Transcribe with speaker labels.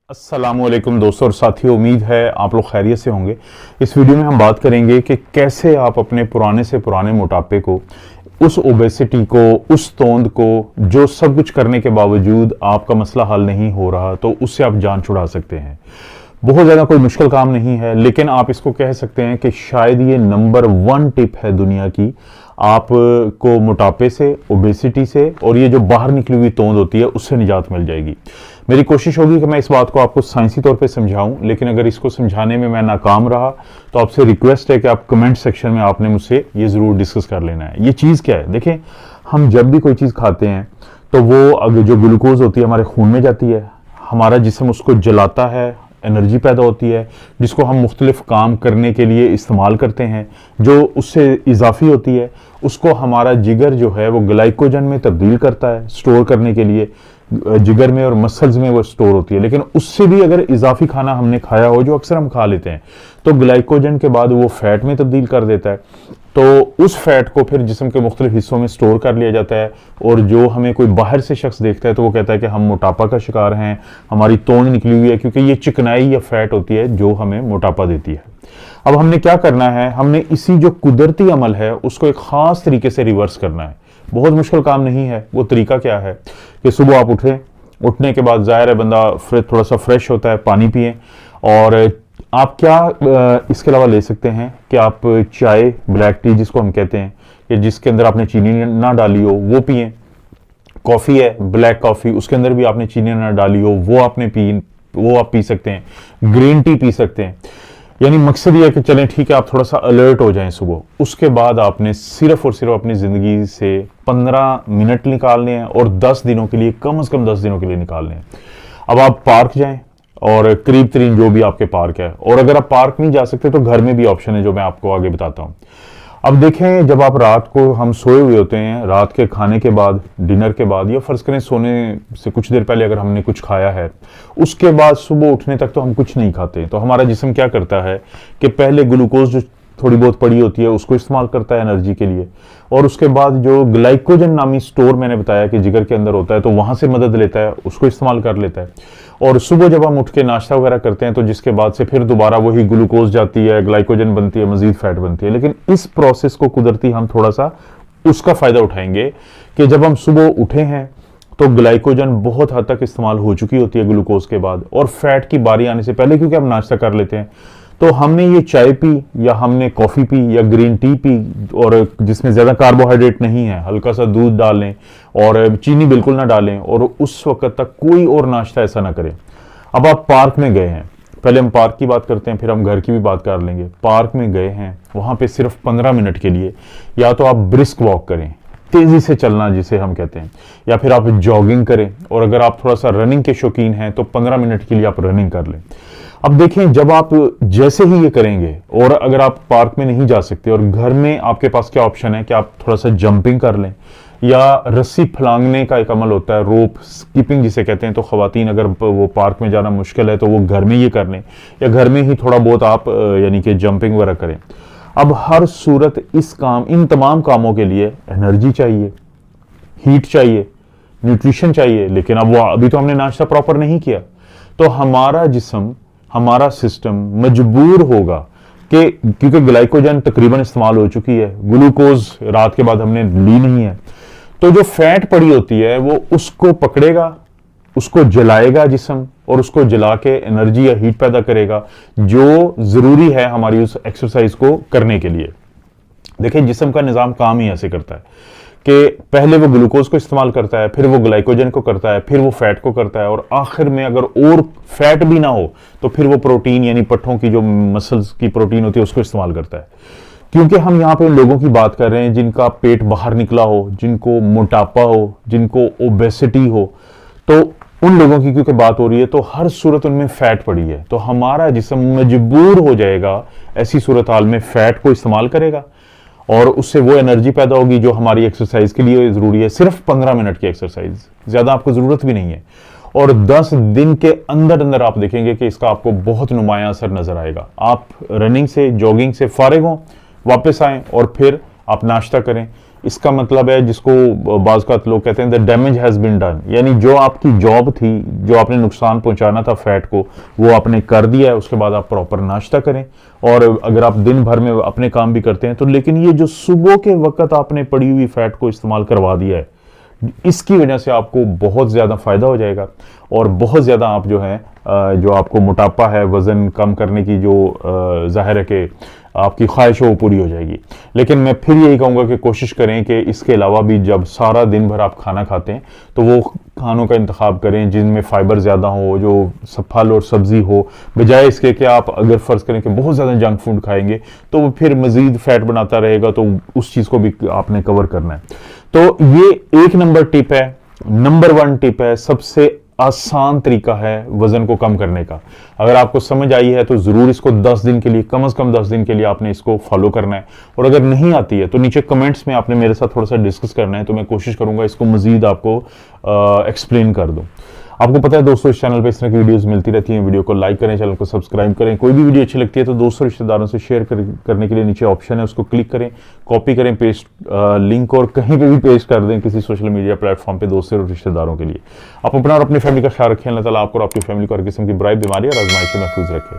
Speaker 1: अस्सलामुअलैकुम दोस्तों और साथियों, उम्मीद है आप लोग खैरियत से होंगे। इस वीडियो में हम बात करेंगे कि कैसे आप अपने पुराने से पुराने मोटापे को, उस ओबेसिटी को, उस तोंद को, जो सब कुछ करने के बावजूद आपका मसला हल नहीं हो रहा, तो उससे आप जान छुड़ा सकते हैं। बहुत ज़्यादा कोई मुश्किल काम नहीं है, लेकिन आप इसको कह सकते हैं कि शायद ये नंबर 1 टिप है दुनिया की, आपको मोटापे से, ओबेसिटी से और ये जो बाहर निकली हुई तोंद होती है उससे निजात मिल जाएगी। मेरी कोशिश होगी कि मैं इस बात को आपको साइंसी तौर पे समझाऊं, लेकिन अगर इसको समझाने में मैं नाकाम रहा तो आपसे रिक्वेस्ट है कि आप कमेंट सेक्शन में आपने मुझसे ये ज़रूर डिस्कस कर लेना है। ये चीज़ क्या है? देखें, हम जब भी कोई चीज़ खाते हैं तो वो अगर जो ग्लूकोज होती है हमारे खून में जाती है, हमारा जिस्म उसको जलाता है, एनर्जी पैदा होती है जिसको हम मुख्तलिफ काम करने के लिए इस्तेमाल करते हैं। जो उससे इजाफी होती है उसको हमारा जिगर जो है वो ग्लाइकोजन में तब्दील करता है स्टोर करने के लिए, जिगर में और मसल्स में वो स्टोर होती है। लेकिन उससे भी अगर इजाफी खाना हमने खाया हो, जो अक्सर हम खा लेते हैं, तो ग्लाइकोजन के बाद वो फैट में तब्दील कर देता है। तो उस फैट को फिर जिस्म के मुख्तलिफ हिस्सों में स्टोर कर लिया जाता है और जो हमें कोई बाहर से शख्स देखता है तो वो कहता है कि हम मोटापा का शिकार हैं, हमारी तोंद निकली हुई है, क्योंकि ये चिकनाई या फैट होती है जो हमें मोटापा देती है। अब हमने क्या करना है? हमने इसी जो कुदरती अमल है उसको एक खास तरीके से रिवर्स करना है। बहुत मुश्किल काम नहीं है। वो तरीका क्या है कि सुबह आप उठें, उठने के बाद ज़ाहिर है बंदा थोड़ा सा फ्रेश होता है, पानी पिएं। और आप क्या इसके अलावा ले सकते हैं कि आप चाय, ब्लैक टी जिसको हम कहते हैं, कि जिसके अंदर आपने चीनी ना डाली हो, वो पिएं। कॉफ़ी है, ब्लैक कॉफ़ी, उसके अंदर भी आपने चीनी ना डाली हो, वो आप पी सकते हैं। ग्रीन टी पी सकते हैं। यानी मकसद ये है कि चलें ठीक है, आप थोड़ा सा अलर्ट हो जाएं सुबह। उसके बाद आपने सिर्फ और सिर्फ अपनी ज़िंदगी से 15 मिनट निकालने हैं और 10 दिनों के लिए, कम से कम 10 दिनों के लिए निकालने हैं। अब आप पार्क जाएं और करीब तरीन जो भी आपके पार्क है, और अगर आप पार्क नहीं जा सकते तो घर में भी ऑप्शन है जो मैं आपको आगे बताता हूँ। अब देखें, जब आप रात को, हम सोए हुए होते हैं, रात के खाने के बाद, डिनर के बाद, या फर्ज करें सोने से कुछ देर पहले अगर हमने कुछ खाया है, उसके बाद सुबह उठने तक तो हम कुछ नहीं खाते। तो हमारा जिस्म क्या करता है कि पहले ग्लूकोज जो थोड़ी बहुत पड़ी होती है उसको इस्तेमाल करता है एनर्जी के लिए, और उसके बाद जो ग्लाइकोजन नामी स्टोर मैंने बताया कि जिगर के अंदर होता है, तो वहां से मदद लेता है, उसको इस्तेमाल कर लेता है। और सुबह जब हम उठ के नाश्ता वगैरह करते हैं तो जिसके बाद से फिर दोबारा वही ग्लूकोज जाती है, ग्लाइकोजन बनती है, मजीद फैट बनती है। लेकिन इस प्रोसेस को कुदरती हम थोड़ा सा उसका फायदा उठाएंगे कि जब हम सुबह उठे हैं तो ग्लाइकोजन बहुत हद तक इस्तेमाल हो चुकी होती है ग्लूकोज के बाद, और फैट की बारी आने से पहले, क्योंकि हम नाश्ता कर लेते हैं, तो हमने ये चाय पी या हमने कॉफ़ी पी या ग्रीन टी पी, और जिसमें ज़्यादा कार्बोहाइड्रेट नहीं है, हल्का सा दूध डालें और चीनी बिल्कुल ना डालें, और उस वक्त तक कोई और नाश्ता ऐसा ना करें। अब आप पार्क में गए हैं, पहले हम पार्क की बात करते हैं, फिर हम घर की भी बात कर लेंगे। पार्क में गए हैं, वहाँ पे सिर्फ 15 मिनट के लिए या तो आप ब्रिस्क वॉक करें, तेज़ी से चलना जिसे हम कहते हैं, या फिर आप जॉगिंग करें, और अगर आप थोड़ा सा रनिंग के शौकीन हैं तो 15 मिनट के लिए आप रनिंग कर लें। अब देखें, जब आप जैसे ही ये करेंगे, और अगर आप पार्क में नहीं जा सकते और घर में आपके पास क्या ऑप्शन है कि आप थोड़ा सा जंपिंग कर लें, या रस्सी फलांगने का एक अमल होता है, रोप स्किपिंग जिसे कहते हैं। तो खवातीन अगर वो पार्क में जाना मुश्किल है तो वो घर में ये कर लें, या घर में ही थोड़ा बहुत आप यानी कि जंपिंग वगैरह करें। अब हर सूरत इन तमाम कामों के लिए एनर्जी चाहिए, हीट चाहिए, न्यूट्रिशन चाहिए। लेकिन अब अभी तो हमने नाश्ता प्रॉपर नहीं किया, तो हमारा जिस्म, हमारा सिस्टम मजबूर होगा कि, क्योंकि ग्लाइकोजन तकरीबन इस्तेमाल हो चुकी है, ग्लूकोज रात के बाद हमने ली नहीं है, तो जो फैट पड़ी होती है वो उसको पकड़ेगा, उसको जलाएगा जिस्म, और उसको जला के एनर्जी या हीट पैदा करेगा जो जरूरी है हमारी उस एक्सरसाइज को करने के लिए। देखिए, जिस्म का निज़ाम काम ही ऐसे करता है कि पहले वो ग्लूकोज को इस्तेमाल करता है, फिर वो ग्लाइकोजन को करता है, फिर वो फैट को करता है, और आखिर में अगर और फैट भी ना हो तो फिर वो प्रोटीन, यानी पट्ठों की जो मसल्स की प्रोटीन होती है उसको इस्तेमाल करता है। क्योंकि हम यहाँ पे उन लोगों की बात कर रहे हैं जिनका पेट बाहर निकला हो, जिनको मोटापा हो, जिनको ओबेसिटी हो, तो उन लोगों की क्योंकि बात हो रही है, तो हर सूरत उनमें फैट पड़ी है, तो हमारा जिस्म मजबूर हो जाएगा ऐसी सूरत हाल में फैट को इस्तेमाल करेगा, और उससे वो एनर्जी पैदा होगी जो हमारी एक्सरसाइज के लिए ज़रूरी है। सिर्फ 15 मिनट की एक्सरसाइज, ज़्यादा आपको ज़रूरत भी नहीं है, और 10 दिन के अंदर अंदर आप देखेंगे कि इसका आपको बहुत नुमाया असर नजर आएगा। आप रनिंग से, जॉगिंग से फारिग हों, वापस आएं और फिर आप नाश्ता करें। इसका मतलब है, जिसको बाज़ का लोग कहते हैं the damage has been done, यानी जो आपकी जॉब थी, जो आपने नुकसान पहुंचाना था फैट को, वो आपने कर दिया है। उसके बाद आप प्रॉपर नाश्ता करें, और अगर आप दिन भर में अपने काम भी करते हैं तो, लेकिन ये जो सुबह के वक्त आपने पड़ी हुई फैट को इस्तेमाल करवा दिया है, इसकी वजह से आपको बहुत ज़्यादा फ़ायदा हो जाएगा, और बहुत ज़्यादा आप जो है जो आपको मोटापा है, वज़न कम करने की जो ज़ाहिर है कि आपकी ख्वाहिश वो पूरी हो जाएगी। लेकिन मैं फिर यही कहूँगा कि कोशिश करें कि इसके अलावा भी जब सारा दिन भर आप खाना खाते हैं तो वो खानों का इंतखाब करें जिनमें फ़ाइबर ज़्यादा हो, जो फल और सब्ज़ी हो, बजाय इसके कि आप अगर फ़र्ज़ करें कि बहुत ज़्यादा जंक फूड खाएंगे तो वो फिर मज़ीद फ़ैट बनाता रहेगा, तो उस चीज़ को भी आपने कवर करना है। तो ये एक नंबर टिप है, नंबर 1 टिप है, सबसे आसान तरीका है वजन को कम करने का। अगर आपको समझ आई है तो जरूर इसको 10 दिन के लिए, कम से कम 10 दिन के लिए आपने इसको फॉलो करना है। और अगर नहीं आती है तो नीचे कमेंट्स में आपने मेरे साथ थोड़ा सा डिस्कस करना है, तो मैं कोशिश करूंगा इसको मजीद आपको एक्सप्लेन कर दूं। आपको पता है दोस्तों, इस चैनल पे इस तरह की वीडियोस मिलती रहती हैं। वीडियो को लाइक करें, चैनल को सब्सक्राइब करें। कोई भी वीडियो अच्छी लगती है तो दोस्तों रिश्तेदारों से शेयर करने के लिए नीचे ऑप्शन है, उसको क्लिक करें, कॉपी करें, पेस्ट लिंक, और कहीं पे भी पेस्ट कर दें किसी सोशल मीडिया प्लेटफॉर्म पे दोस्तों और रिश्तेदारों के लिए। आप अपना और अपनी फैमिली का ख्याल रखें। अल्लाह ताला आपको और आपकी फैमिली को हर किस्म की बुराई, बीमारी और आजमाइश से महफूज रखें।